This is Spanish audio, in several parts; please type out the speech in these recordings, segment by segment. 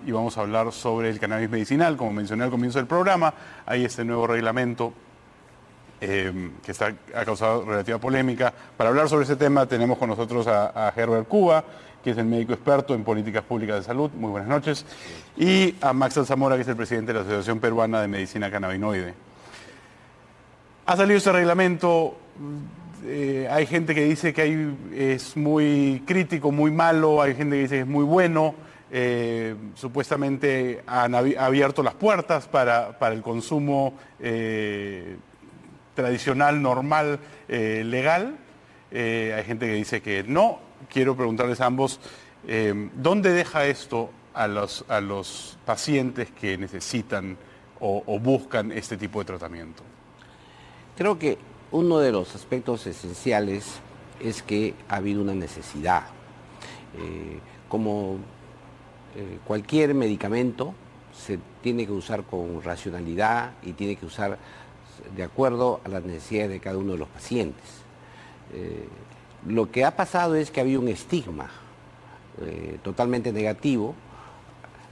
y vamos a hablar sobre el cannabis medicinal. Como mencioné al comienzo del programa, hay este nuevo reglamento que ha causado relativa polémica. Para hablar sobre ese tema tenemos con nosotros a Herbert Cuba, que es el médico experto en políticas públicas de salud. Muy buenas noches. Y a Max Alzamora, que es el presidente de la Asociación Peruana de Medicina Cannabinoide. Ha salido este reglamento. Hay gente que dice que es muy crítico, muy malo. Hay gente que dice que es muy bueno. Supuestamente han abierto las puertas para el consumo tradicional, normal, legal. Hay gente que dice que no. Quiero preguntarles a ambos, ¿dónde deja esto a los pacientes que necesitan o buscan este tipo de tratamiento? Creo que uno de los aspectos esenciales es que ha habido una necesidad. Como cualquier medicamento, se tiene que usar con racionalidad y tiene que usar de acuerdo a las necesidades de cada uno de los pacientes. Lo que ha pasado es que había un estigma totalmente negativo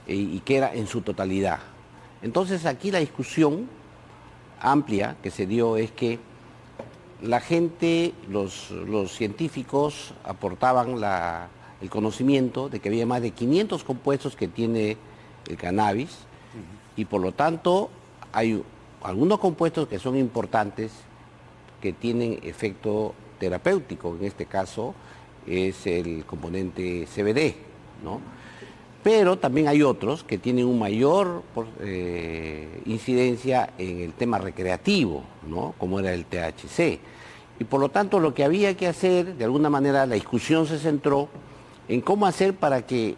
y que era en su totalidad. Entonces aquí la discusión amplia que se dio es que la gente, los científicos aportaban el conocimiento de que había más de 500 compuestos que tiene el cannabis y por lo tanto hay algunos compuestos que son importantes que tienen efecto terapéutico, en este caso es el componente CBD, ¿no? Pero también hay otros que tienen un mayor incidencia en el tema recreativo, ¿no? Como era el THC. Y por lo tanto lo que había que hacer, de alguna manera la discusión se centró en cómo hacer para que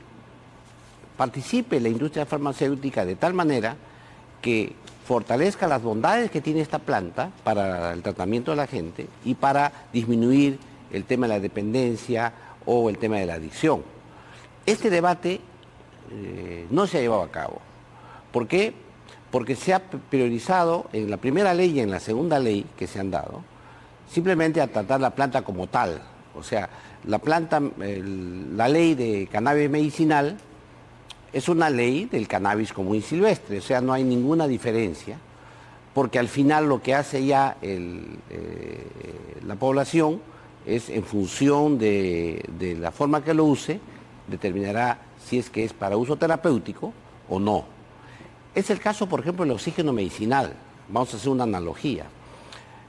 participe la industria farmacéutica de tal manera que fortalezca las bondades que tiene esta planta para el tratamiento de la gente y para disminuir el tema de la dependencia o el tema de la adicción. Este debate no se ha llevado a cabo. ¿Por qué? Porque se ha priorizado en la primera ley y en la segunda ley que se han dado, simplemente a tratar la planta como tal. O sea, la ley de cannabis medicinal es una ley del cannabis común y silvestre, o sea, no hay ninguna diferencia, porque al final lo que hace ya la población es, en función de la forma que lo use, determinará si es que es para uso terapéutico o no. Es el caso, por ejemplo, del oxígeno medicinal. Vamos a hacer una analogía.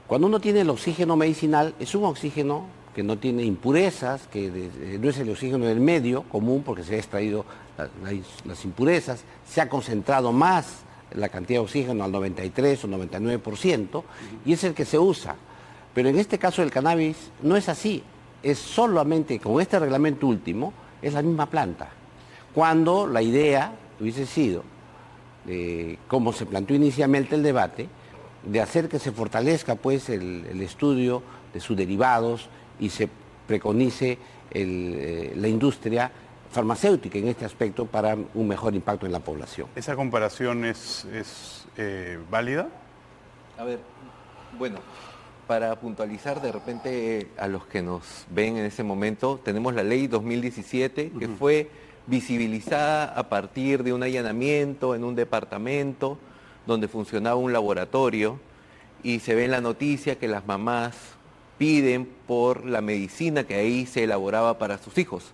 Cuando uno tiene el oxígeno medicinal, es un oxígeno que no tiene impurezas, que no es el oxígeno del medio común porque se ha extraído las impurezas, se ha concentrado más la cantidad de oxígeno al 93 o 99% y es el que se usa. Pero en este caso del cannabis no es así, es solamente con este reglamento último, es la misma planta. Cuando la idea hubiese sido, como se planteó inicialmente el debate, de hacer que se fortalezca pues el estudio de sus derivados y se preconice la industria farmacéutica en este aspecto para un mejor impacto en la población. ¿Esa comparación es válida? A ver, bueno, para puntualizar de repente a los que nos ven en ese momento, tenemos la ley 2017 que fue visibilizada a partir de un allanamiento en un departamento donde funcionaba un laboratorio y se ve en la noticia que las mamás piden por la medicina que ahí se elaboraba para sus hijos.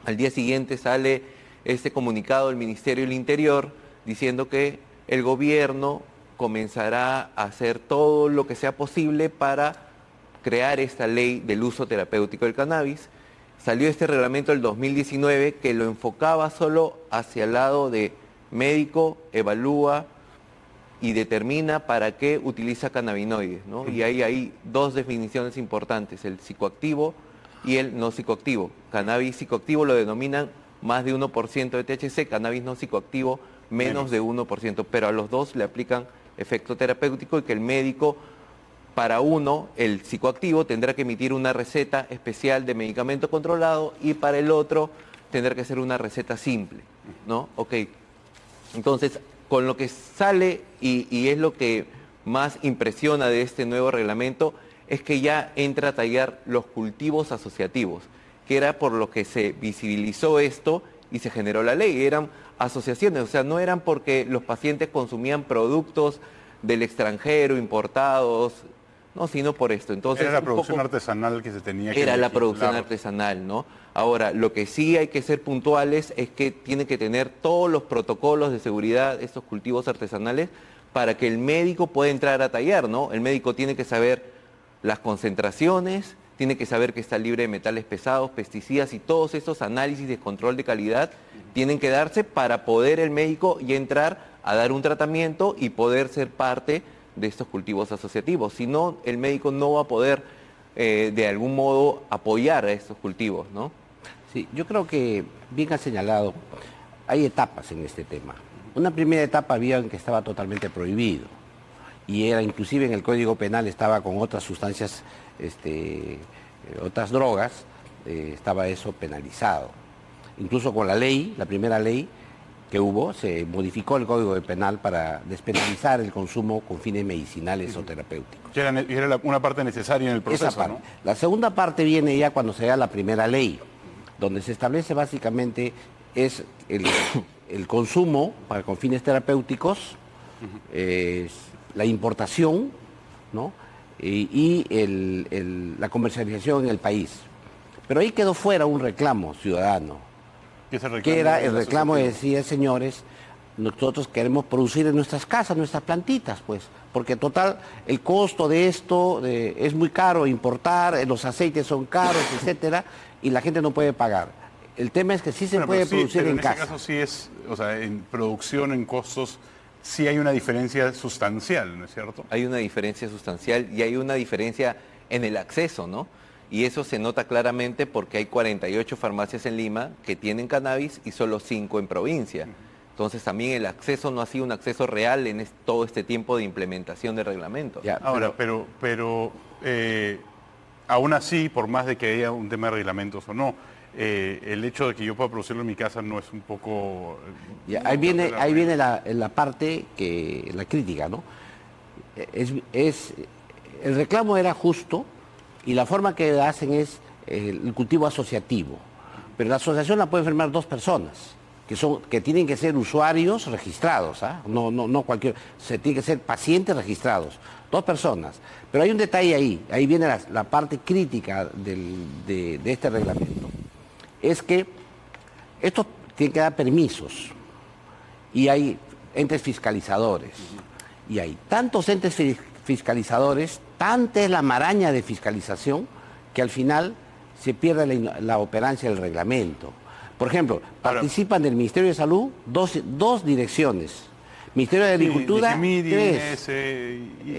Al día siguiente sale este comunicado del Ministerio del Interior diciendo que el gobierno comenzará a hacer todo lo que sea posible para crear esta ley del uso terapéutico del cannabis. Salió este reglamento del 2019 que lo enfocaba solo hacia el lado de médico, evalúa y determina para qué utiliza cannabinoides, ¿no? Y ahí hay dos definiciones importantes, el psicoactivo y el no psicoactivo. Cannabis psicoactivo lo denominan más de 1% de THC, cannabis no psicoactivo menos de 1%, pero a los dos le aplican efecto terapéutico y que el médico, para uno, el psicoactivo, tendrá que emitir una receta especial de medicamento controlado y para el otro tendrá que ser una receta simple, ¿no? Ok, entonces, con lo que sale y es lo que más impresiona de este nuevo reglamento, es que ya entra a tallar los cultivos asociativos, que era por lo que se visibilizó esto y se generó la ley. Eran asociaciones, o sea, no eran porque los pacientes consumían productos del extranjero, importados, no, sino por esto. Entonces, era la producción artesanal que se tenía que era la legislar. producción artesanal, ¿no? Ahora, lo que sí hay que ser puntuales es que tiene que tener todos los protocolos de seguridad de estos cultivos artesanales para que el médico pueda entrar a tallar, ¿no? El médico tiene que saber las concentraciones, tiene que saber que está libre de metales pesados, pesticidas, y todos estos análisis de control de calidad tienen que darse para poder el médico ya entrar a dar un tratamiento y poder ser parte de estos cultivos asociativos. Si no, el médico no va a poder de algún modo apoyar a estos cultivos, ¿no? Sí, yo creo que, bien ha señalado, hay etapas en este tema. Una primera etapa había en que estaba totalmente prohibido, y era inclusive en el Código Penal estaba con otras sustancias, otras drogas, estaba eso penalizado. Incluso con la ley, la primera ley que hubo, se modificó el Código Penal para despenalizar el consumo con fines medicinales o terapéuticos. Y era una parte necesaria en el proceso, Esa parte. ¿no? La segunda parte viene ya cuando se da la primera ley, donde se establece básicamente es el consumo con fines terapéuticos, la importación, ¿no? y la comercialización en el país. Pero ahí quedó fuera un reclamo ciudadano, que era el reclamo de decir, señores, nosotros queremos producir en nuestras casas, nuestras plantitas, pues, porque total, el costo de esto es muy caro importar, los aceites son caros, etcétera, y la gente no puede pagar. El tema es que sí se puede producir en casa. En este caso sí es, o sea, en producción, en costos, sí hay una diferencia sustancial, ¿no es cierto? Hay una diferencia sustancial y hay una diferencia en el acceso, ¿no? Y eso se nota claramente porque hay 48 farmacias en Lima que tienen cannabis y solo 5 en provincia. Entonces también el acceso no ha sido un acceso real en todo este tiempo de implementación del reglamento. Ya, ahora, pero aún así, por más de que haya un tema de reglamentos o no, el hecho de que yo pueda producirlo en mi casa no es un poco... Ya, ahí viene la parte, la crítica, ¿no? El reclamo era justo y la forma que hacen es el cultivo asociativo. Pero la asociación la pueden firmar 2 personas, que tienen que ser usuarios registrados, ¿ah? No cualquier, tienen que ser pacientes registrados, 2 personas. Pero hay un detalle ahí viene la parte crítica de este reglamento. Es que esto tiene que dar permisos y hay entes fiscalizadores. Y hay tantos entes fiscalizadores, tanta es la maraña de fiscalización que al final se pierde la operancia del reglamento. Por ejemplo, participan del Ministerio de Salud dos direcciones. Ministerio de Agricultura, 3.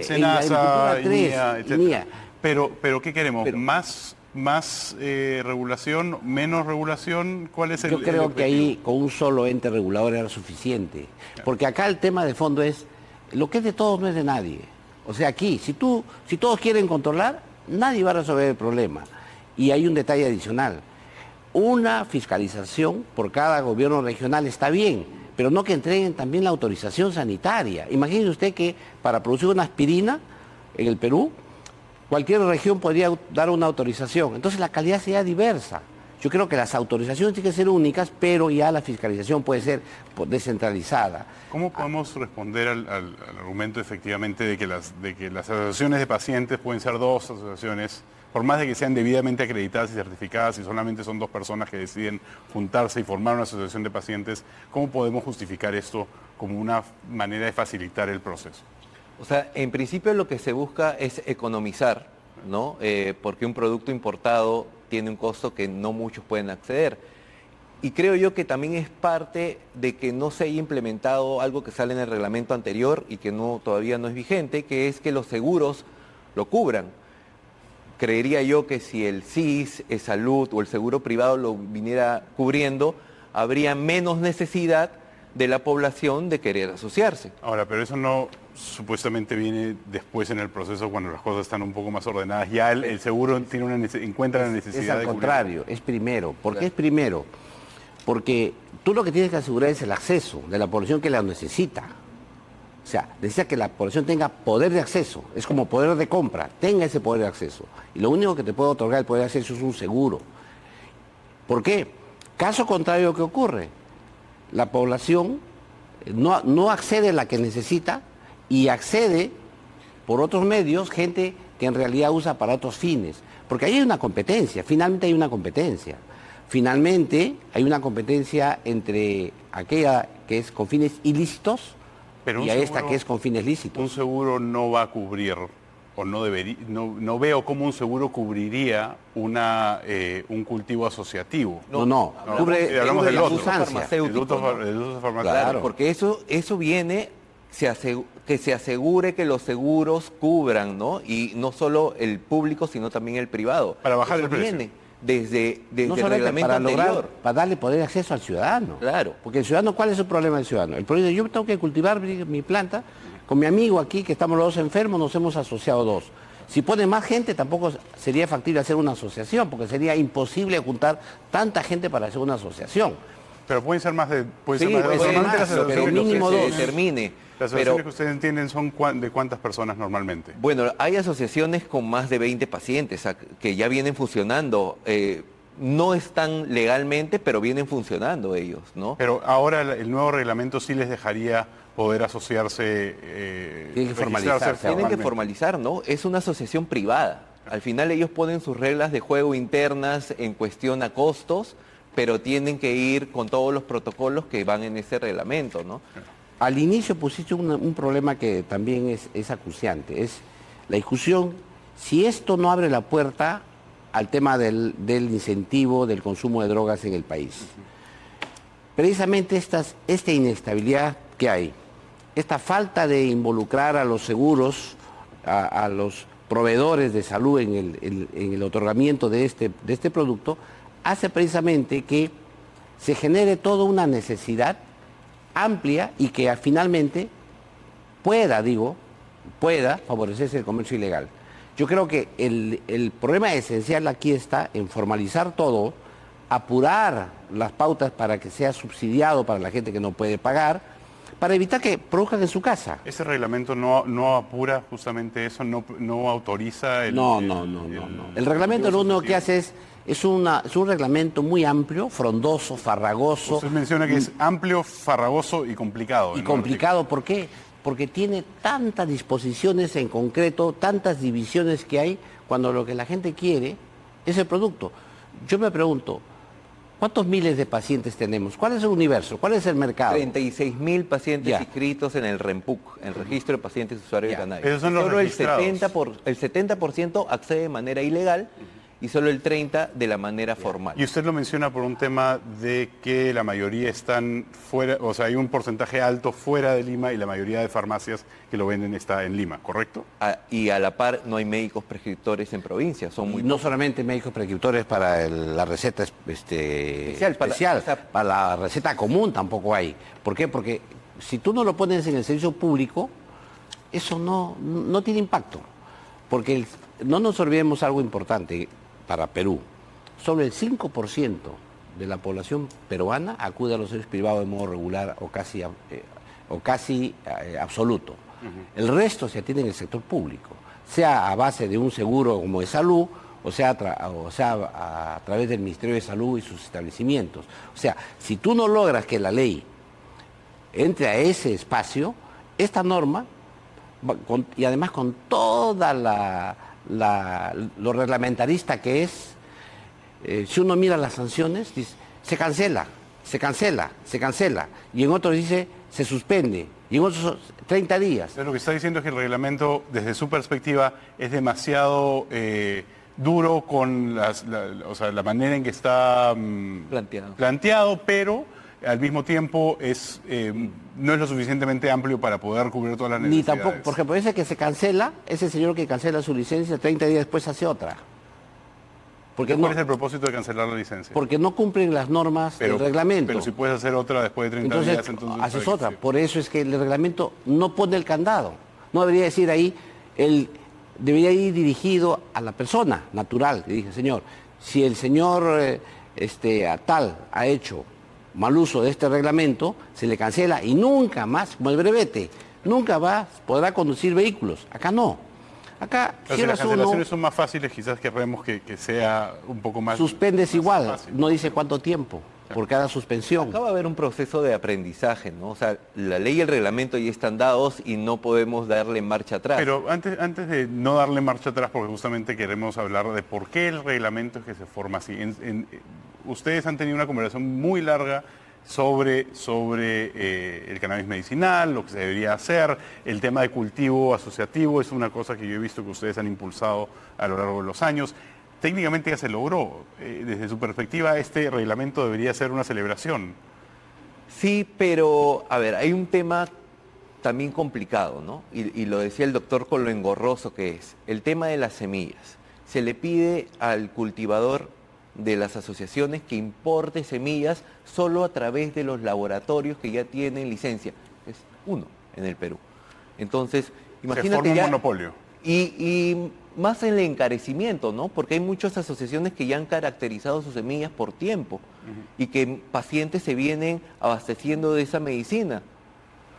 SENASA, INEA, etc. Pero ¿qué queremos? ¿Más regulación, menos regulación? ¿Cuál es el Yo creo el que ahí con un solo ente regulador era suficiente. Porque acá el tema de fondo es, lo que es de todos no es de nadie. O sea, aquí, si todos quieren controlar, nadie va a resolver el problema. Y hay un detalle adicional. Una fiscalización por cada gobierno regional está bien, pero no que entreguen también la autorización sanitaria. Imagínese usted que para producir una aspirina en el Perú, cualquier región podría dar una autorización. Entonces la calidad sería diversa. Yo creo que las autorizaciones tienen que ser únicas, pero ya la fiscalización puede ser descentralizada. ¿Cómo podemos responder al argumento efectivamente de que las asociaciones de pacientes pueden ser 2 asociaciones, por más de que sean debidamente acreditadas y certificadas, y solamente son 2 personas que deciden juntarse y formar una asociación de pacientes? ¿Cómo podemos justificar esto como una manera de facilitar el proceso? O sea, en principio lo que se busca es economizar, ¿no? Porque un producto importado tiene un costo que no muchos pueden acceder. Y creo yo que también es parte de que no se haya implementado algo que sale en el reglamento anterior y que todavía no es vigente, que es que los seguros lo cubran. Creería yo que si el CIS, el Salud o el seguro privado lo viniera cubriendo, habría menos necesidad de la población de querer asociarse. Ahora, pero eso no supuestamente viene después en el proceso cuando las cosas están un poco más ordenadas. Ya el seguro encuentra la necesidad de... Es al contrario, es primero. ¿Por qué es primero? Porque tú lo que tienes que asegurar es el acceso de la población que la necesita. O sea, necesita que la población tenga poder de acceso. Es como poder de compra, tenga ese poder de acceso. Y lo único que te puede otorgar el poder de acceso es un seguro. ¿Por qué? Caso contrario, ¿qué ocurre? La población no accede a la que necesita y accede por otros medios gente que en realidad usa para otros fines. Porque ahí hay una competencia, finalmente hay una competencia. Finalmente hay una competencia entre aquella que es con fines ilícitos Pero y a esta que es con fines lícitos. Un seguro no va a cubrir, o no debería, no veo cómo un seguro cubriría un cultivo asociativo. No, cubre hablamos del la otro. sustancia. El uso farmacéutico. Claro, porque eso viene, que se asegure que los seguros cubran, ¿no? Y no solo el público, sino también el privado. Para bajar Eso el precio. viene desde No el solamente reglamento para anterior. para darle poder de acceso al ciudadano. Claro. Porque el ciudadano, ¿cuál es el problema del ciudadano? El problema es yo tengo que cultivar mi planta, con mi amigo aquí, que estamos los dos enfermos, nos hemos asociado dos. Si pone más gente, tampoco sería factible hacer una asociación, porque sería imposible juntar tanta gente para hacer una asociación. Pero pueden ser más de, Sí, dos. puede ser Normalmente más, las pero asociaciones mínimo que se dos. determine. Las asociaciones que ustedes entienden son de cuántas personas normalmente. Bueno, hay asociaciones con más de 20 pacientes que ya vienen funcionando. No están legalmente, pero vienen funcionando ellos, ¿no? Pero ahora el nuevo reglamento sí les dejaría poder asociarse, Tienen que registrarse formalizarse. Tienen que formalmente. formalizar, ¿no? Es una asociación privada. Al final ellos ponen sus reglas de juego internas en cuestión a costos, pero tienen que ir con todos los protocolos que van en ese reglamento, ¿no? Al inicio pusiste un problema que también es acuciante, es la discusión, si esto no abre la puerta al tema del incentivo del consumo de drogas en el país. Precisamente esta inestabilidad que hay, esta falta de involucrar a los seguros, a los proveedores de salud en el otorgamiento de este producto, hace precisamente que se genere toda una necesidad amplia y que finalmente pueda favorecerse el comercio ilegal. Yo creo que el problema esencial aquí está en formalizar todo, apurar las pautas para que sea subsidiado para la gente que no puede pagar, para evitar que produzcan en su casa. Ese reglamento no apura justamente eso, no autoriza el... No. El reglamento lo único que hace es un reglamento muy amplio, frondoso, farragoso. Usted menciona que es amplio, farragoso y complicado. Y ¿no? complicado, ¿por qué? Porque tiene tantas disposiciones en concreto, tantas divisiones que hay, cuando lo que la gente quiere es el producto. Yo me pregunto, ¿cuántos miles de pacientes tenemos? ¿Cuál es el universo? ¿Cuál es el mercado? 36.000 pacientes Ya. inscritos en el REMPUC, el Registro de Pacientes Usuarios Ya. de Cannabis. Esos son los Solo registrados. el 70% accede de manera ilegal y solo el 30% de la manera formal. Y usted lo menciona por un tema de que la mayoría están fuera, o sea, hay un porcentaje alto fuera de Lima y la mayoría de farmacias que lo venden está en Lima, ¿correcto? Y a la par no hay médicos prescriptores en provincia, son muy No solamente médicos prescriptores para la receta especial, o sea, para la receta común tampoco hay. ¿Por qué? Porque si tú no lo pones en el servicio público, eso no tiene impacto. Porque no nos olvidemos algo importante para Perú. Solo el 5% de la población peruana acude a los servicios privados de modo regular o casi absoluto. El resto se atiende en el sector público, sea a base de un seguro como de salud, o sea a través del Ministerio de Salud y sus establecimientos. O sea, si tú no logras que la ley entre a ese espacio, esta norma, y además con toda lo reglamentarista que es, si uno mira las sanciones, dice, se cancela, y en otros dice, se suspende, y en otros 30 días. Entonces, lo que está diciendo es que el reglamento, desde su perspectiva, es demasiado duro con la manera en que está planteado, pero al mismo tiempo no es lo suficientemente amplio para poder cubrir todas las Ni necesidades. tampoco, porque parece que se cancela, ese señor que cancela su licencia, 30 días después hace otra. Porque ¿Cuál no, es el propósito de cancelar la licencia? porque no cumplen las normas del reglamento. Pero si puedes hacer otra después de 30 Entonces, días, entonces... haces ¿para qué otra. sirve? Por eso es que el reglamento no pone el candado. No debería decir ahí, debería ir dirigido a la persona natural. Le dije, señor, si el señor tal ha hecho mal uso de este reglamento, se le cancela y nunca más, como el brevete, nunca podrá conducir vehículos. Acá no. Acá, O sea, si las eras cancelaciones uno, son más fáciles, quizás queremos que sea un poco más... suspendes más igual, fácil. no dice cuánto tiempo. por cada suspensión. Acá va a haber un proceso de aprendizaje, ¿no? O sea, la ley y el reglamento ya están dados y no podemos darle marcha atrás. Pero antes de no darle marcha atrás, porque justamente queremos hablar de por qué el reglamento es que se forma así. Ustedes han tenido una conversación muy larga sobre el cannabis medicinal, lo que se debería hacer, el tema de cultivo asociativo, es una cosa que yo he visto que ustedes han impulsado a lo largo de los años. Técnicamente ya se logró. Desde su perspectiva, este reglamento debería ser una celebración. Sí, pero, a ver, hay un tema también complicado, ¿no? Y lo decía el doctor con lo engorroso que es. El tema de las semillas. Se le pide al cultivador de las asociaciones que importe semillas solo a través de los laboratorios que ya tienen licencia. Es uno en el Perú. Entonces, imagínate se forma ya... un monopolio. Y más en el encarecimiento, ¿no? Porque hay muchas asociaciones que ya han caracterizado sus semillas por tiempo y que pacientes se vienen abasteciendo de esa medicina.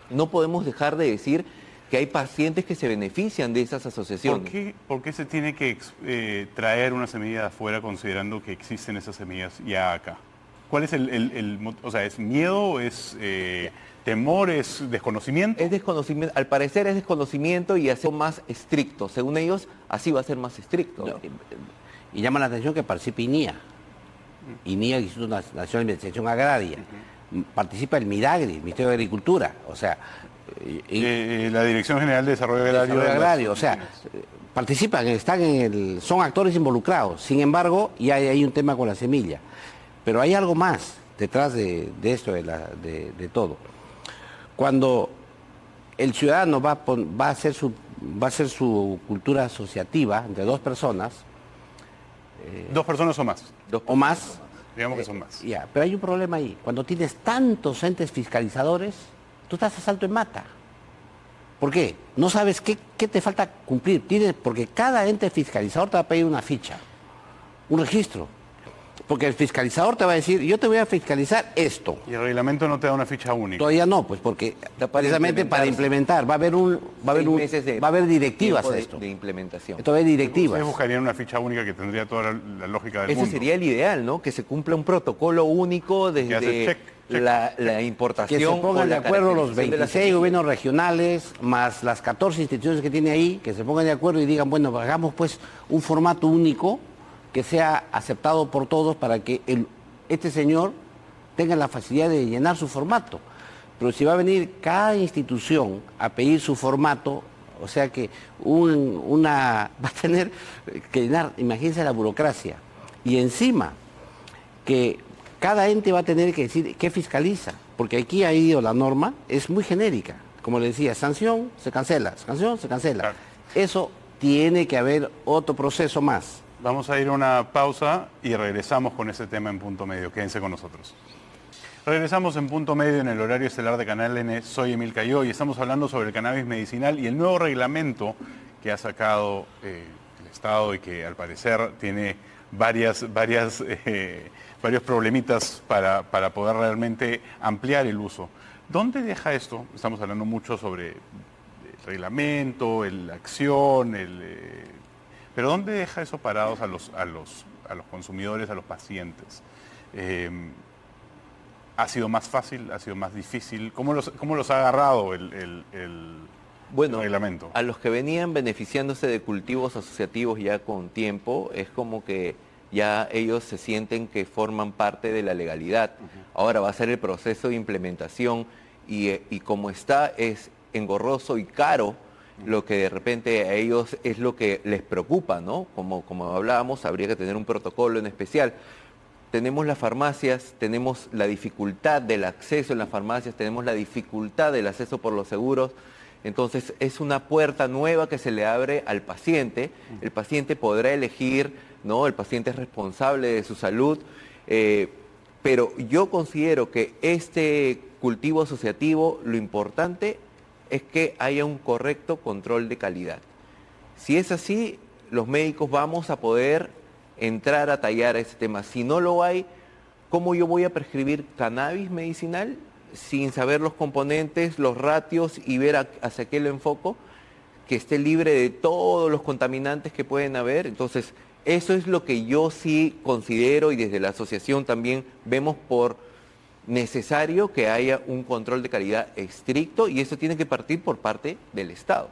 No podemos dejar de decir que hay pacientes que se benefician de esas asociaciones. ¿Por qué se tiene que traer una semilla de afuera considerando que existen esas semillas ya acá? ¿Cuál es o sea, es miedo, es temor, es desconocimiento? Es desconocimiento, al parecer es desconocimiento y hacerlo más estricto. Según ellos, así va a ser más estricto. No, y llama la atención que participe INIA. INIA, el Instituto Nacional de Investigación Agraria. Participa el MIDAGRI, el Ministerio de Agricultura. O sea... la Dirección General de Desarrollo Agrario. O sea, participan, son actores involucrados. Sin embargo, ya hay un tema con la semilla. Pero hay algo más detrás de esto, de todo. Cuando el ciudadano va a hacer su cultura asociativa entre dos personas... ¿Dos personas o más? O más. Digamos que son más. Ya, pero hay un problema ahí. Cuando tienes tantos entes fiscalizadores, tú estás a salto en mata. ¿Por qué? No sabes qué te falta cumplir. Porque cada ente fiscalizador te va a pedir una ficha, un registro. Porque el fiscalizador te va a decir, yo te voy a fiscalizar esto. Y el reglamento no te da una ficha única. Todavía no, pues porque precisamente para implementar va a haber directivas a esto. De implementación. Esto va a haber directivas. Ustedes buscarían una ficha única que tendría toda la lógica del mundo. Ese sería el ideal, ¿no? Que se cumpla un protocolo único desde la importación. Que se pongan de acuerdo los 26 de gobiernos regionales, más las 14 instituciones que tiene ahí, que se pongan de acuerdo y digan, bueno, hagamos pues un formato único que sea aceptado por todos para que este señor tenga la facilidad de llenar su formato. Pero si va a venir cada institución a pedir su formato, o sea que va a tener que llenar, imagínense la burocracia. Y encima, que cada ente va a tener que decir qué fiscaliza, porque aquí ha ido la norma, es muy genérica. Como le decía, sanción, se cancela, sanción, se cancela. Claro. Eso tiene que haber otro proceso más. Vamos a ir a una pausa y regresamos con ese tema en Punto Medio. Quédense con nosotros. Regresamos en Punto Medio en el horario estelar de Canal N. Soy Emil Cayó y estamos hablando sobre el cannabis medicinal y el nuevo reglamento que ha sacado el Estado y que al parecer tiene varios problemitas para poder realmente ampliar el uso. ¿Dónde deja esto? Estamos hablando mucho sobre el reglamento, la acción, pero ¿dónde deja eso parados a los consumidores, a los pacientes? ¿Ha sido más fácil? ¿Ha sido más difícil? ¿Cómo los ha agarrado el reglamento? A los que venían beneficiándose de cultivos asociativos ya con tiempo, es como que ya ellos se sienten que forman parte de la legalidad. Ahora va a ser el proceso de implementación y como está es engorroso y caro, lo que de repente a ellos es lo que les preocupa, ¿no? Como hablábamos, habría que tener un protocolo en especial. Tenemos las farmacias, tenemos la dificultad del acceso en las farmacias, tenemos la dificultad del acceso por los seguros. Entonces es una puerta nueva que se le abre al paciente. El paciente podrá elegir, ¿no? El paciente es responsable de su salud. Pero yo considero que este cultivo asociativo, lo importante es que haya un correcto control de calidad. Si es así, los médicos vamos a poder entrar a tallar ese tema. Si no lo hay, ¿cómo yo voy a prescribir cannabis medicinal sin saber los componentes, los ratios y ver hacia qué lo enfoco? Que esté libre de todos los contaminantes que pueden haber. Entonces, Eso es lo que yo sí considero y desde la asociación también vemos por necesario que haya un control de calidad estricto y eso tiene que partir por parte del Estado.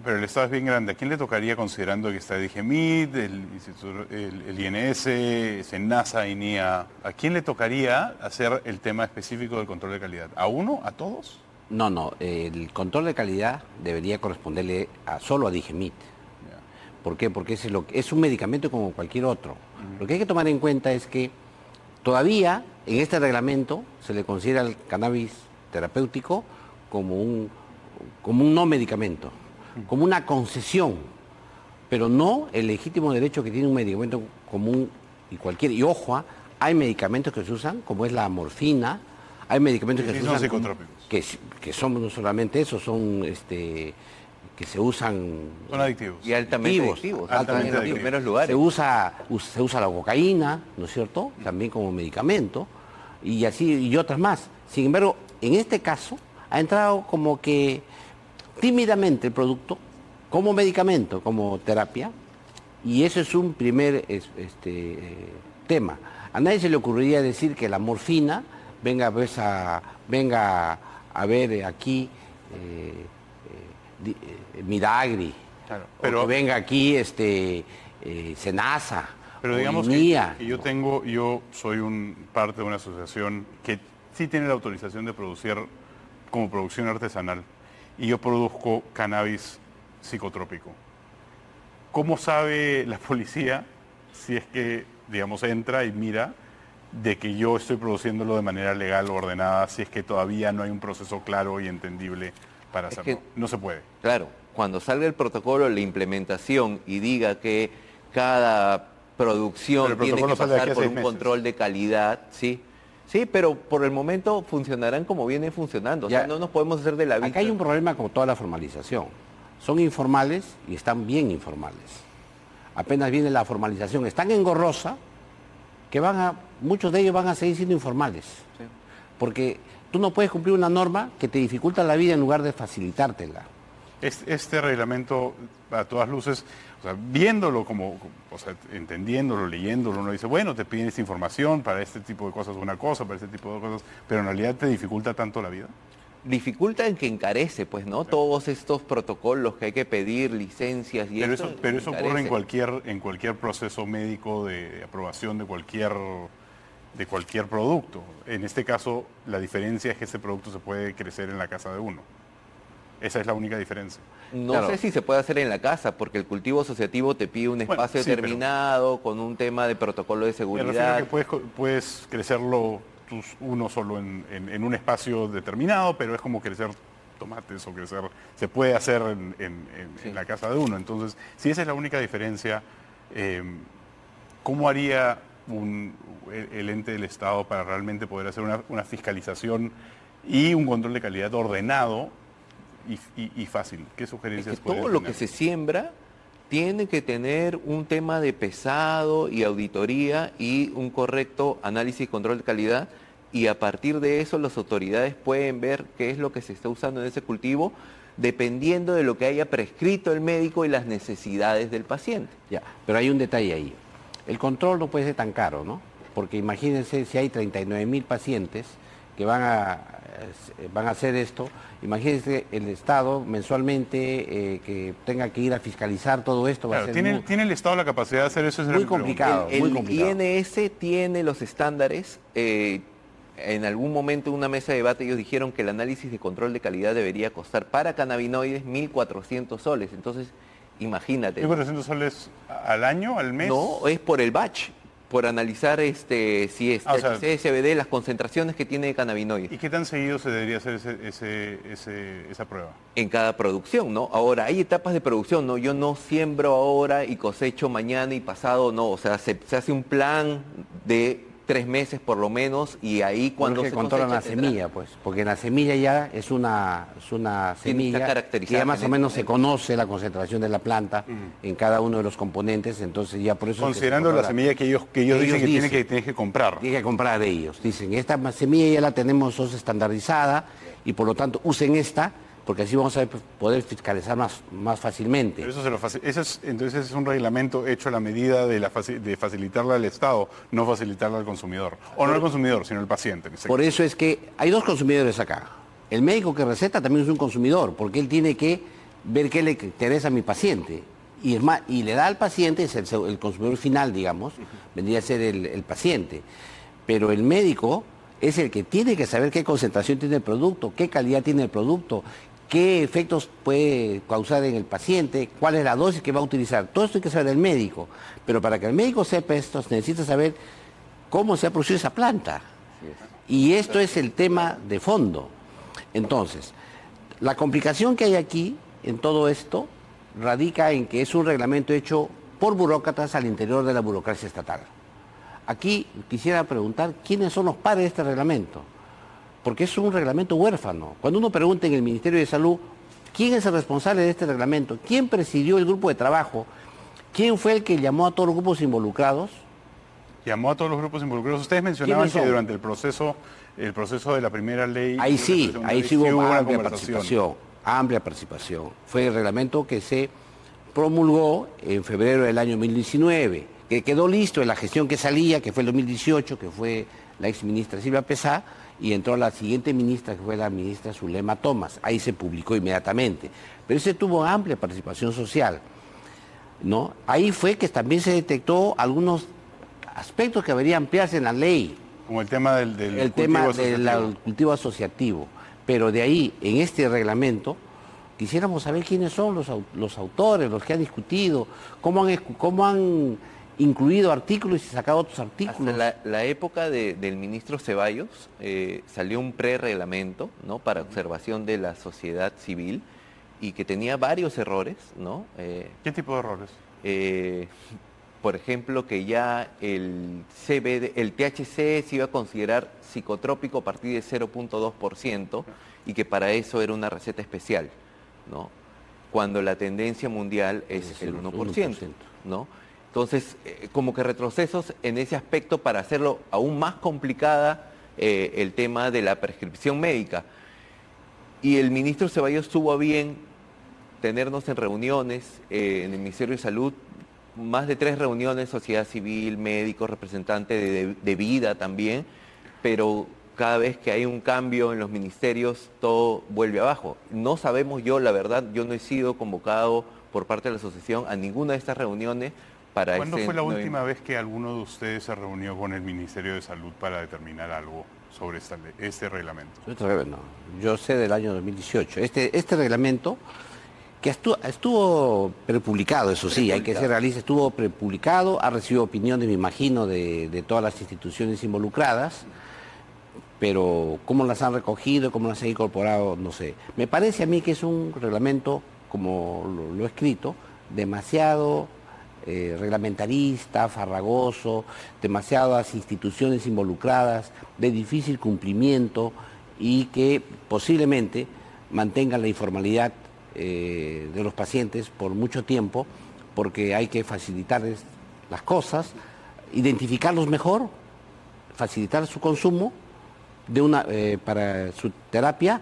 Pero el Estado es bien grande. ¿A quién le tocaría, considerando que está DIGEMIT, el INS, SENASA, INIA, a quién le tocaría hacer el tema específico del control de calidad? ¿A uno? ¿A todos? No, el control de calidad debería corresponderle solo a DIGEMIT. ¿Por qué? Porque es un medicamento como cualquier otro. Lo que hay que tomar en cuenta es que todavía en este reglamento se le considera el cannabis terapéutico como un no medicamento, como una concesión, pero no el legítimo derecho que tiene un medicamento común y cualquier. Y ojo, hay medicamentos que se usan, como es la morfina, hay medicamentos que se usan psicotrópicos. Que son no solamente eso, son que se usan... Son adictivos. Y altamente adictivos. Altamente En los adictivos. primeros lugares. Se usa la cocaína, ¿no es cierto? También como medicamento, y así, y otras más. Sin embargo, en este caso, ha entrado como que tímidamente el producto, como medicamento, como terapia, y eso es un primer tema. A nadie se le ocurriría decir que la morfina venga a ver aquí... Midagri, Claro, pero que venga aquí Senasa, Pero digamos INIA. que yo soy parte de una asociación que sí tiene la autorización de producir como producción artesanal y yo produzco cannabis psicotrópico. ¿Cómo sabe la policía si es que, digamos, entra y mira de que yo estoy produciéndolo de manera legal o ordenada, si es que todavía no hay un proceso claro y entendible para hacerlo? No se puede. Claro, cuando salga el protocolo, la implementación y diga que cada producción tiene que pasar por un control de calidad, sí, pero por el momento funcionarán como vienen funcionando. O sea, no nos podemos hacer de la vista. Acá hay un problema con toda la formalización. Son informales y están bien informales. Apenas viene la formalización, están engorrosa que muchos de ellos van a seguir siendo informales. Sí. Porque tú no puedes cumplir una norma que te dificulta la vida en lugar de facilitártela. Este reglamento, a todas luces, o sea, viéndolo entendiéndolo, leyéndolo, uno dice, bueno, te piden esta información, para este tipo de cosas una cosa, para este tipo de cosas, pero en realidad te dificulta tanto la vida. Dificulta en que encarece, pues, ¿no? Todos estos protocolos que hay que pedir, licencias y eso. Pero eso ocurre en cualquier proceso médico de aprobación de cualquier producto. En este caso, la diferencia es que ese producto se puede crecer en la casa de uno. Esa es la única diferencia. No sé si se puede hacer en la casa, porque el cultivo asociativo te pide un espacio determinado, con un tema de protocolo de seguridad. Me refiero que puedes crecerlo uno solo en un espacio determinado, pero es como crecer tomates o crecer... Se puede hacer en la casa de uno. Entonces, si esa es la única diferencia, ¿cómo haría el ente del Estado para realmente poder hacer una fiscalización y un control de calidad ordenado y fácil? ¿Qué sugerencias todo tener? Lo que se siembra tiene que tener un tema de pesado y auditoría y un correcto análisis y control de calidad, y a partir de eso las autoridades pueden ver qué es lo que se está usando en ese cultivo dependiendo de lo que haya prescrito el médico y las necesidades del paciente. Ya, pero hay un detalle ahí. El control no puede ser tan caro, ¿no? Porque imagínense si hay 39.000 pacientes que van a hacer esto. Imagínense el Estado mensualmente que tenga que ir a fiscalizar todo esto. Claro, ¿tiene el Estado la capacidad de hacer eso? Muy complicado. El INS tiene los estándares. En algún momento en una mesa de debate ellos dijeron que el análisis de control de calidad debería costar para cannabinoides 1.400 soles. Entonces, imagínate. ¿1.400 soles al año, al mes? No, es por el batch. Por analizar si es CBD, las concentraciones que tiene de cannabinoides. ¿Y qué tan seguido se debería hacer esa prueba? En cada producción, ¿no? Ahora, hay etapas de producción, ¿no? Yo no siembro ahora y cosecho mañana y pasado, no. O sea, se hace un plan de 3 meses por lo menos, y ahí cuando se controlan la semilla, pues, porque la semilla ya es una semilla que ya más o menos se conoce la concentración de la planta en cada uno de los componentes, entonces ya por eso... Considerando la semilla que ellos dicen que tienes que comprar. Tienen que comprar de ellos. Dicen, esta semilla ya la tenemos estandarizada y por lo tanto usen esta, porque así vamos a poder fiscalizar más fácilmente. Pero entonces es un reglamento hecho a la medida de facilitarle al Estado, no facilitarle al consumidor. O no al consumidor, sino al paciente. Por eso es que hay dos consumidores acá. El médico que receta también es un consumidor, porque él tiene que ver qué le interesa a mi paciente. Y, es más, y le da al paciente, es el consumidor final, digamos, vendría a ser el paciente. Pero el médico es el que tiene que saber qué concentración tiene el producto, qué calidad tiene el producto, qué efectos puede causar en el paciente, cuál es la dosis que va a utilizar. Todo esto hay que saber el médico. Pero para que el médico sepa esto, necesita saber cómo se ha producido esa planta. Y esto es el tema de fondo. Entonces, la complicación que hay aquí en todo esto radica en que es un reglamento hecho por burócratas al interior de la burocracia estatal. Aquí quisiera preguntar quiénes son los padres de este reglamento, porque es un reglamento huérfano. Cuando uno pregunta en el Ministerio de Salud quién es el responsable de este reglamento, quién presidió el grupo de trabajo, quién fue el que llamó a todos los grupos involucrados. Llamó a todos los grupos involucrados. Ustedes mencionaban que durante el proceso de la primera ley... Ahí sí hubo amplia participación. Fue el reglamento que se promulgó en febrero del año 2019, que quedó listo en la gestión que salía, que fue el 2018, que fue la ex ministra Silvia Pesá, y entró la siguiente ministra, que fue la ministra Zulema Thomas. Ahí se publicó inmediatamente. Pero ese tuvo amplia participación social, ¿no? Ahí fue que también se detectó algunos aspectos que deberían ampliarse en la ley. Como el tema del cultivo asociativo. Pero de ahí, en este reglamento, quisiéramos saber quiénes son los autores, los que han discutido, cómo han incluido artículos y sacado otros artículos. Hasta la época del ministro Ceballos salió un prereglamento, ¿no?, para observación de la sociedad civil y que tenía varios errores, ¿no? ¿Qué tipo de errores? Por ejemplo, que ya el THC se iba a considerar psicotrópico a partir de 0.2% y que para eso era una receta especial, ¿no?, cuando la tendencia mundial es el 1%, ¿no? Entonces, como que retrocesos en ese aspecto para hacerlo aún más complicada el tema de la prescripción médica. Y el ministro Ceballos tuvo a bien tenernos en reuniones en el Ministerio de Salud, más de 3 reuniones, sociedad civil, médicos, representantes de vida también, pero cada vez que hay un cambio en los ministerios, todo vuelve abajo. No sabemos, la verdad, yo no he sido convocado por parte de la asociación a ninguna de estas reuniones. ¿Cuándo fue la última vez que alguno de ustedes se reunió con el Ministerio de Salud para determinar algo sobre este reglamento? No, yo sé del año 2018. Este reglamento, que estuvo prepublicado, eso sí, hay que ser realista, estuvo prepublicado, ha recibido opiniones, me imagino, de todas las instituciones involucradas, pero cómo las han recogido, cómo las han incorporado, no sé. Me parece a mí que es un reglamento, como lo he escrito, demasiado reglamentarista, farragoso, demasiadas instituciones involucradas, de difícil cumplimiento y que posiblemente mantengan la informalidad de los pacientes por mucho tiempo, porque hay que facilitarles las cosas, identificarlos mejor, facilitar su consumo para su terapia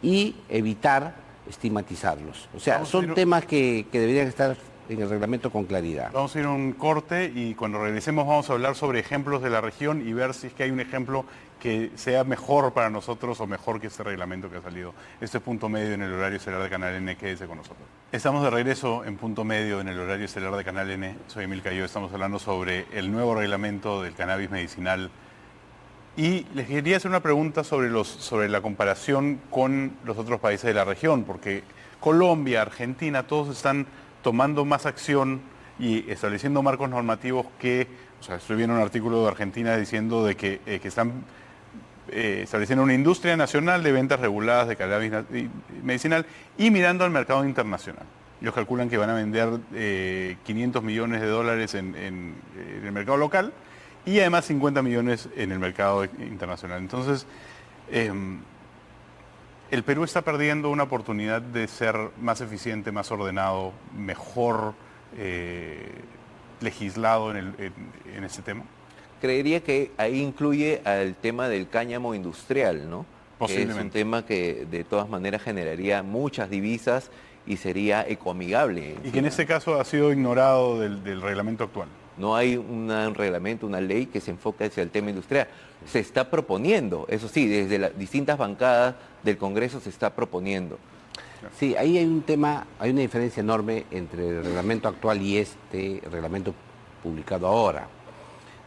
y evitar estigmatizarlos. O sea, son temas que deberían estar en el reglamento con claridad. Vamos a ir a un corte y cuando regresemos vamos a hablar sobre ejemplos de la región y ver si es que hay un ejemplo que sea mejor para nosotros o mejor que este reglamento que ha salido. Este es Punto Medio en el horario estelar de Canal N, quédese con nosotros. Estamos de regreso en Punto Medio en el horario estelar de Canal N. Soy Emil Cayo, estamos hablando sobre el nuevo reglamento del cannabis medicinal. Y les quería hacer una pregunta sobre la comparación con los otros países de la región, porque Colombia, Argentina, todos están tomando más acción y estableciendo marcos normativos estoy viendo un artículo de Argentina diciendo de que están estableciendo una industria nacional de ventas reguladas de cannabis medicinal y mirando al mercado internacional. Ellos calculan que van a vender $500 millones en el mercado local y además 50 millones en el mercado internacional. Entonces, el Perú está perdiendo una oportunidad de ser más eficiente, más ordenado, mejor legislado en este tema. Creería que ahí incluye al tema del cáñamo industrial, ¿no? que es un Posiblemente. tema que de todas maneras generaría muchas divisas y sería ecoamigable. Y que en este caso ha sido ignorado del reglamento actual. No hay un reglamento, una ley que se enfoque hacia el tema industrial. Se está proponiendo, eso sí, desde las distintas bancadas del Congreso se está proponiendo. Sí, ahí hay un tema, hay una diferencia enorme entre el reglamento actual y este reglamento publicado ahora.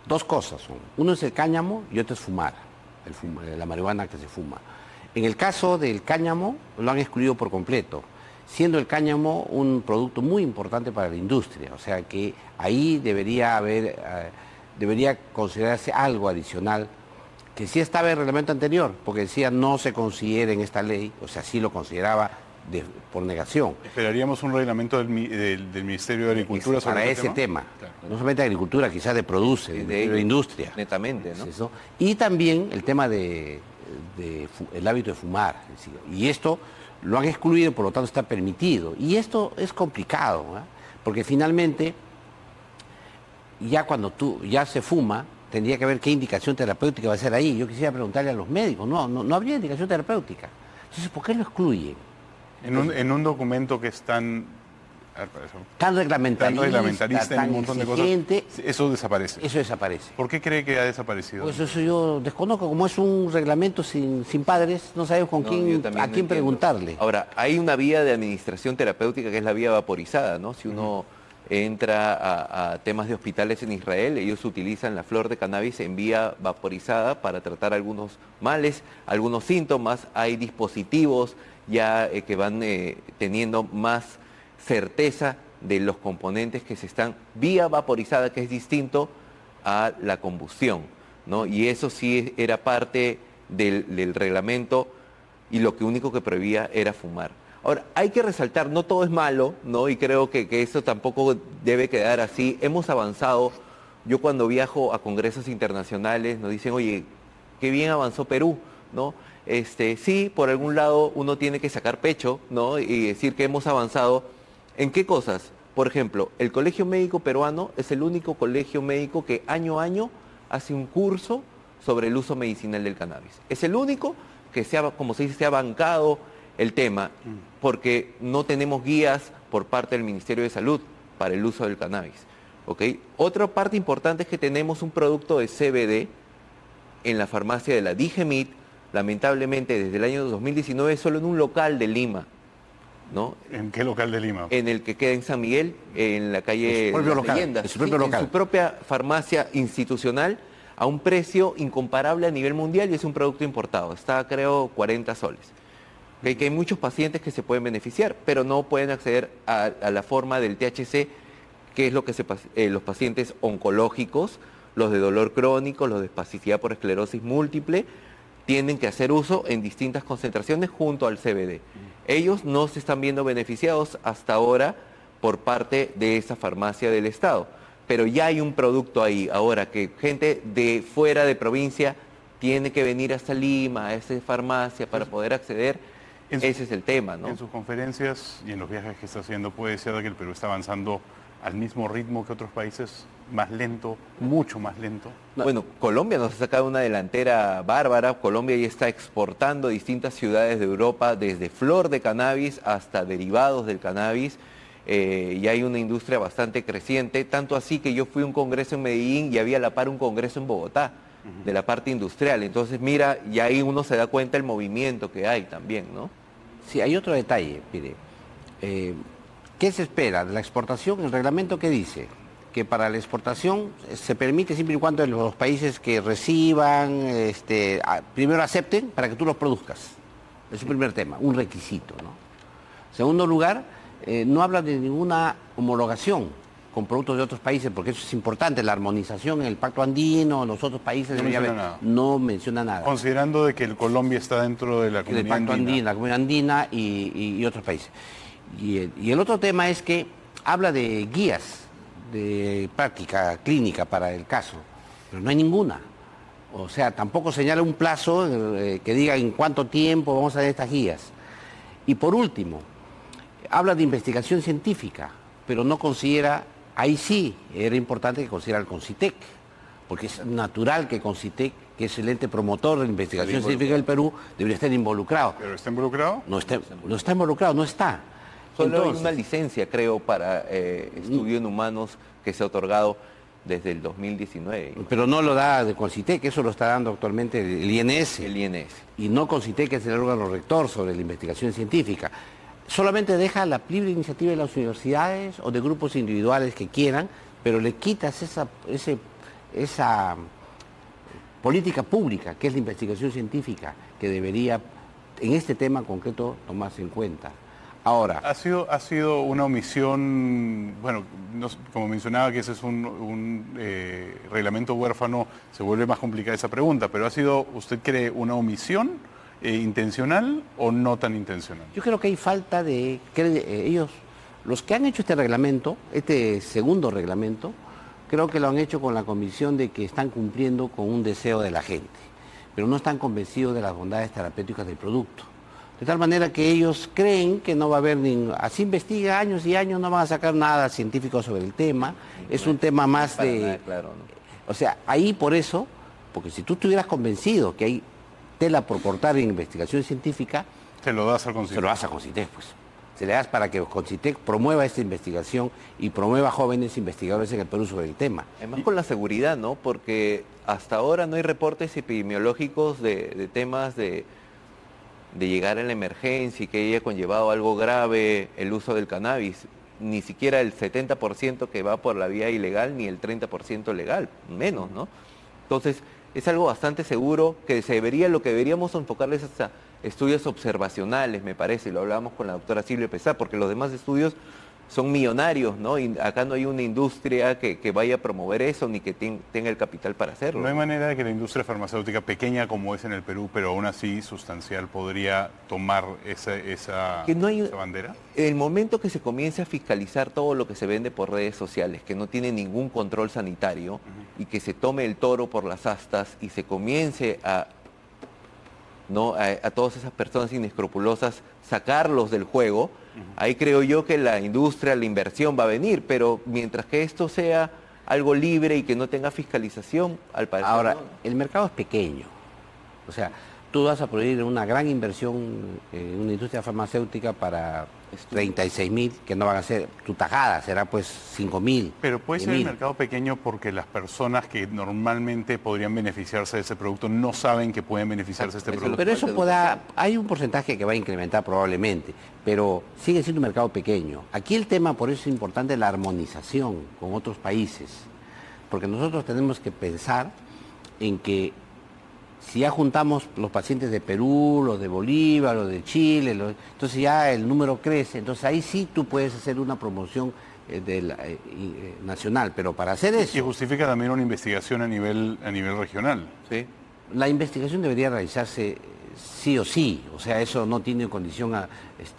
Dos cosas son. Uno es el cáñamo y otro es fumar, la marihuana que se fuma. En el caso del cáñamo lo han excluido por completo, siendo el cáñamo un producto muy importante para la industria. O sea que ahí debería considerarse algo adicional que sí estaba en el reglamento anterior, porque decía no se considera en esta ley, o sea, sí lo consideraba por negación. Esperaríamos un reglamento del Ministerio de Agricultura sobre Para este ese tema. Claro. No solamente de agricultura, quizás de produce, de industria. Netamente, ¿no? Es eso. Y también el tema el hábito de fumar. Es decir, y esto lo han excluido, por lo tanto está permitido. Y esto es complicado, ¿eh? Porque finalmente, ya cuando ya se fuma, tendría que ver qué indicación terapéutica va a ser ahí. Yo quisiera preguntarle a los médicos, no habría indicación terapéutica. Entonces, ¿por qué lo excluyen? En un documento que es tan Reglamentarista, en un montón de cosas, exigente, eso desaparece. eso desaparece. ¿Por qué cree que ha desaparecido? Pues eso yo desconozco, como es un reglamento sin padres, no sabemos No, yo también a no quién entiendo. preguntarle. Ahora, hay una vía de administración terapéutica que es la vía vaporizada, ¿no? Si uno entra a temas de hospitales en Israel, ellos utilizan la flor de cannabis en vía vaporizada para tratar algunos males, algunos síntomas. Hay dispositivos ya que van teniendo más certeza de los componentes que se están vía vaporizada, que es distinto a la combustión, ¿no? Y eso sí era parte del reglamento y lo que único que prohibía era fumar. Ahora, hay que resaltar, no todo es malo, ¿no? Y creo que eso tampoco debe quedar así. Hemos avanzado. Yo cuando viajo a congresos internacionales nos dicen, oye, qué bien avanzó Perú, ¿no? Sí, por algún lado uno tiene que sacar pecho, ¿no? Y decir que hemos avanzado. ¿En qué cosas? Por ejemplo, el Colegio Médico Peruano es el único colegio médico que año a año hace un curso sobre el uso medicinal del cannabis. Es el único que como se dice, se ha bancado el tema, porque no tenemos guías por parte del Ministerio de Salud para el uso del cannabis. ¿Ok? Otra parte importante es que tenemos un producto de CBD en la farmacia de la Digemit, lamentablemente desde el año 2019 solo en un local de Lima, ¿no? ¿En qué local de Lima? En el que queda en San Miguel, en la calle Las Leyendas. En su propio local. En su propia farmacia institucional, a un precio incomparable a nivel mundial, y es un producto importado. Está, creo, 40 soles. Que hay muchos pacientes que se pueden beneficiar, pero no pueden acceder a la forma del THC, que es lo que los pacientes oncológicos, los de dolor crónico, los de espasticidad por esclerosis múltiple, tienen que hacer uso en distintas concentraciones junto al CBD. Ellos no se están viendo beneficiados hasta ahora por parte de esa farmacia del Estado, pero ya hay un producto ahí. Ahora que gente de fuera de provincia tiene que venir hasta Lima, a esa farmacia para poder acceder. Ese es el tema, ¿no? En sus conferencias y en los viajes que está haciendo, ¿puede ser que el Perú está avanzando al mismo ritmo que otros países? ¿Más lento? ¿Mucho más lento? Bueno, Colombia nos ha sacado una delantera bárbara. Colombia ya está exportando a distintas ciudades de Europa, desde flor de cannabis hasta derivados del cannabis. Y hay una industria bastante creciente, tanto así que yo fui a un congreso en Medellín y había a la par un congreso en Bogotá, de la parte industrial. Entonces, mira, y ahí uno se da cuenta del movimiento que hay también, ¿no? Sí, hay otro detalle, mire. ¿Qué se espera de la exportación? El reglamento que dice que para la exportación se permite siempre y cuando los países que reciban, primero acepten para que tú los produzcas. Es un primer tema, un requisito, ¿no? Segundo lugar, no habla de ninguna homologación con productos de otros países, porque eso es importante, la armonización en el Pacto Andino, en los otros países no menciona nada. Considerando de que Colombia está dentro de la Del comunidad Pacto Andino, la comunidad andina y otros países. Y el otro tema es que habla de guías de práctica clínica para el caso, pero no hay ninguna. O sea, tampoco señala un plazo que diga en cuánto tiempo vamos a dar estas guías. Y por último, habla de investigación científica, pero no considera, ahí sí era importante que considerara el CONCITEC, porque es natural que CONCITEC que es el ente promotor de la investigación científica del Perú, debería estar involucrado. ¿Pero está involucrado? No está involucrado, no está. Solo Entonces, hay una licencia, creo, para estudio en humanos que se ha otorgado desde el 2019. pero no lo da de Concitec, eso lo está dando actualmente el INS. El INS. Y no Concitec, que es el órgano rector sobre la investigación científica. Solamente deja la libre iniciativa de las universidades o de grupos individuales que quieran, pero le quitas esa política pública, que es la investigación científica, que debería, en este tema concreto, tomarse en cuenta. Ahora, Ha sido una omisión, bueno, como mencionaba que ese es un reglamento huérfano, se vuelve más complicada esa pregunta, pero ¿usted cree una omisión intencional o no tan intencional? yo creo que hay falta de... ellos, los que han hecho este reglamento, este segundo reglamento, creo que lo han hecho con la convicción de que están cumpliendo con un deseo de la gente, pero no están convencidos de las bondades terapéuticas del producto. De tal manera que ellos creen que no va a haber así investiga años y años, no van a sacar nada científico sobre el tema, es un tema más de... Nada, claro, ¿no? O sea, ahí por eso, porque si tú estuvieras convencido que hay tela por cortar en investigación científica, Se lo das al se Concitec. lo das a Concitec, pues. Se le das para que Concitec promueva esta investigación y promueva jóvenes investigadores en el Perú sobre el tema. Además con la seguridad, ¿no? Porque hasta ahora no hay reportes epidemiológicos de temas de llegar a la emergencia y que haya conllevado algo grave el uso del cannabis. Ni siquiera el 70% que va por la vía ilegal, ni el 30% legal, menos, ¿no? Entonces, es algo bastante seguro que lo que deberíamos enfocarles hasta estudios observacionales, me parece, y lo hablábamos con la doctora Silvia Pesá, porque los demás estudios son millonarios, ¿no? Y acá no hay una industria que vaya a promover eso, ni que tenga el capital para hacerlo. No hay manera de que la industria farmacéutica, pequeña como es en el Perú, pero aún así sustancial, podría tomar esa bandera. El momento que se comience a fiscalizar todo lo que se vende por redes sociales, que no tiene ningún control sanitario, y que se tome el toro por las astas y se comience a todas esas personas inescrupulosas sacarlos del juego, ahí creo yo que la industria, la inversión va a venir, pero mientras que esto sea algo libre y que no tenga fiscalización, al parecer Ahora, no. el mercado es pequeño. O sea, tú vas a prohibir una gran inversión en una industria farmacéutica para 36.000, que no van a ser tu tajada, será pues 5.000. Pero puede ser el 10.000. mercado pequeño porque las personas que normalmente podrían beneficiarse de ese producto no saben que pueden beneficiarse de este Eso producto. Pero eso hay un porcentaje que va a incrementar probablemente, pero sigue siendo un mercado pequeño. Aquí el tema, por eso es importante la armonización con otros países, porque nosotros tenemos que pensar en que si ya juntamos los pacientes de Perú, los de Bolivia, los de Chile, entonces ya el número crece, entonces ahí sí tú puedes hacer una promoción nacional, pero para hacer Y eso, justifica también una investigación a nivel regional. ¿Sí? la investigación debería realizarse sí o sí, o sea, eso no tiene condición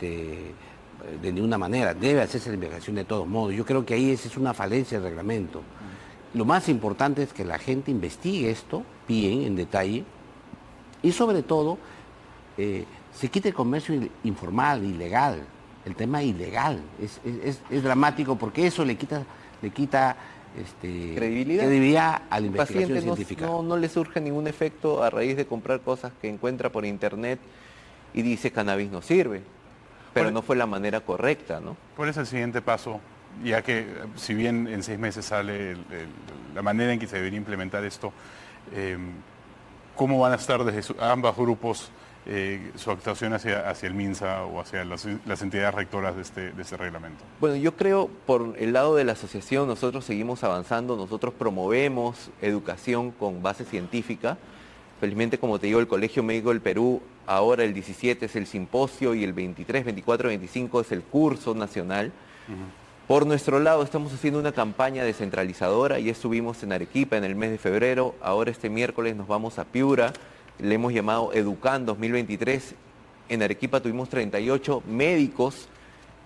de ninguna manera, debe hacerse la investigación de todos modos. Yo creo que ahí esa es una falencia del reglamento. Lo más importante es que la gente investigue esto bien, en detalle, y sobre todo se quite el comercio informal, ilegal, el tema ilegal. Es dramático porque eso le quita credibilidad a la El investigación paciente científica. no le surge ningún efecto a raíz de comprar cosas que encuentra por internet y dice cannabis no sirve, pero no fue la manera correcta, ¿no? ¿Cuál es el siguiente paso? Ya que si bien en 6 meses sale la manera en que se debería implementar esto, ¿cómo van a estar desde ambos grupos su actuación hacia el MINSA o hacia las entidades rectoras de este reglamento? Bueno, yo creo por el lado de la asociación nosotros seguimos avanzando, nosotros promovemos educación con base científica. Felizmente, como te digo, el Colegio Médico del Perú, ahora el 17 es el simposio y el 23, 24, 25 es el curso nacional. Por nuestro lado estamos haciendo una campaña descentralizadora, ya estuvimos en Arequipa en el mes de febrero, ahora este miércoles nos vamos a Piura, le hemos llamado Educan 2023, en Arequipa tuvimos 38 médicos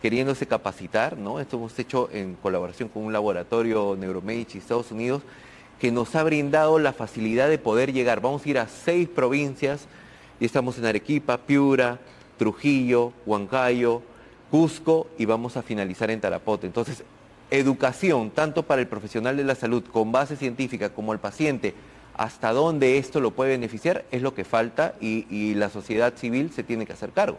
queriéndose capacitar, ¿no? Esto hemos hecho en colaboración con un laboratorio Neuromedici Estados Unidos, que nos ha brindado la facilidad de poder llegar. Vamos a ir a 6 provincias, y estamos en Arequipa, Piura, Trujillo, Huancayo, Cusco y vamos a finalizar en Tarapoto. Entonces, educación, tanto para el profesional de la salud con base científica como el paciente, hasta dónde esto lo puede beneficiar es lo que falta y la sociedad civil se tiene que hacer cargo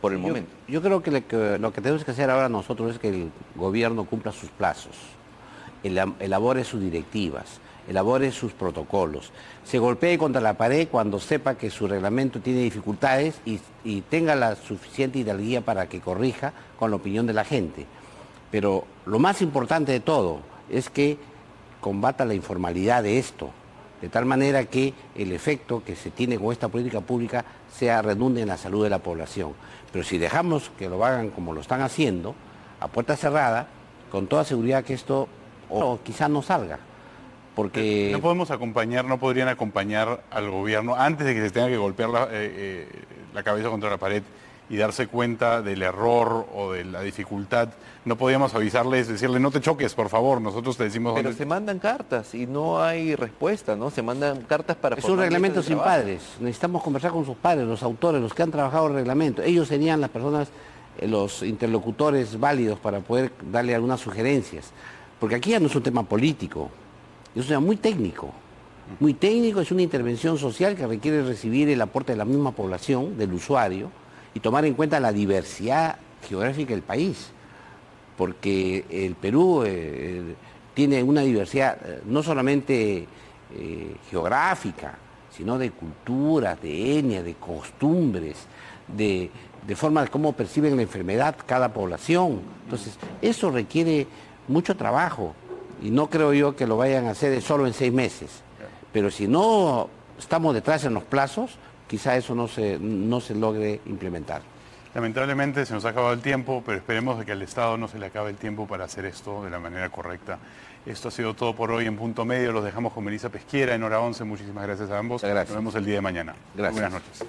por el momento. Yo creo que lo que tenemos que hacer ahora nosotros es que el gobierno cumpla sus plazos, elabore sus directivas, elabore sus protocolos, se golpee contra la pared cuando sepa que su reglamento tiene dificultades y tenga la suficiente hidalguía para que corrija con la opinión de la gente. Pero lo más importante de todo es que combata la informalidad de esto, de tal manera que el efecto que se tiene con esta política pública redunde en la salud de la población. Pero si dejamos que lo hagan como lo están haciendo, a puerta cerrada, con toda seguridad que esto quizás no salga. Porque no podemos acompañar, no podrían acompañar al gobierno antes de que se tenga que golpear la cabeza contra la pared y darse cuenta del error o de la dificultad. No podíamos avisarles, decirle, no te choques, por favor, nosotros te decimos... Pero se mandan cartas y no hay respuesta, ¿no? Se mandan cartas para... Es un reglamento sin padres. Necesitamos conversar con sus padres, los autores, los que han trabajado el reglamento. Ellos serían las personas, los interlocutores válidos para poder darle algunas sugerencias. Porque aquí ya no es un tema político, es un tema muy técnico. Muy técnico, es una intervención social que requiere recibir el aporte de la misma población, del usuario, y tomar en cuenta la diversidad geográfica del país. Porque el Perú tiene una diversidad no solamente geográfica, sino de culturas, de etnia, de costumbres, de forma de cómo perciben la enfermedad cada población. Entonces, eso requiere mucho trabajo y no creo yo que lo vayan a hacer solo en 6 meses. Pero si no estamos detrás en los plazos, quizá eso no se logre implementar. Lamentablemente se nos ha acabado el tiempo, pero esperemos de que al Estado no se le acabe el tiempo para hacer esto de la manera correcta. Esto ha sido todo por hoy en Punto Medio. Los dejamos con Melissa Pesquiera en Hora 11. Muchísimas gracias a ambos. Gracias. Nos vemos el día de mañana. Gracias. Buenas noches.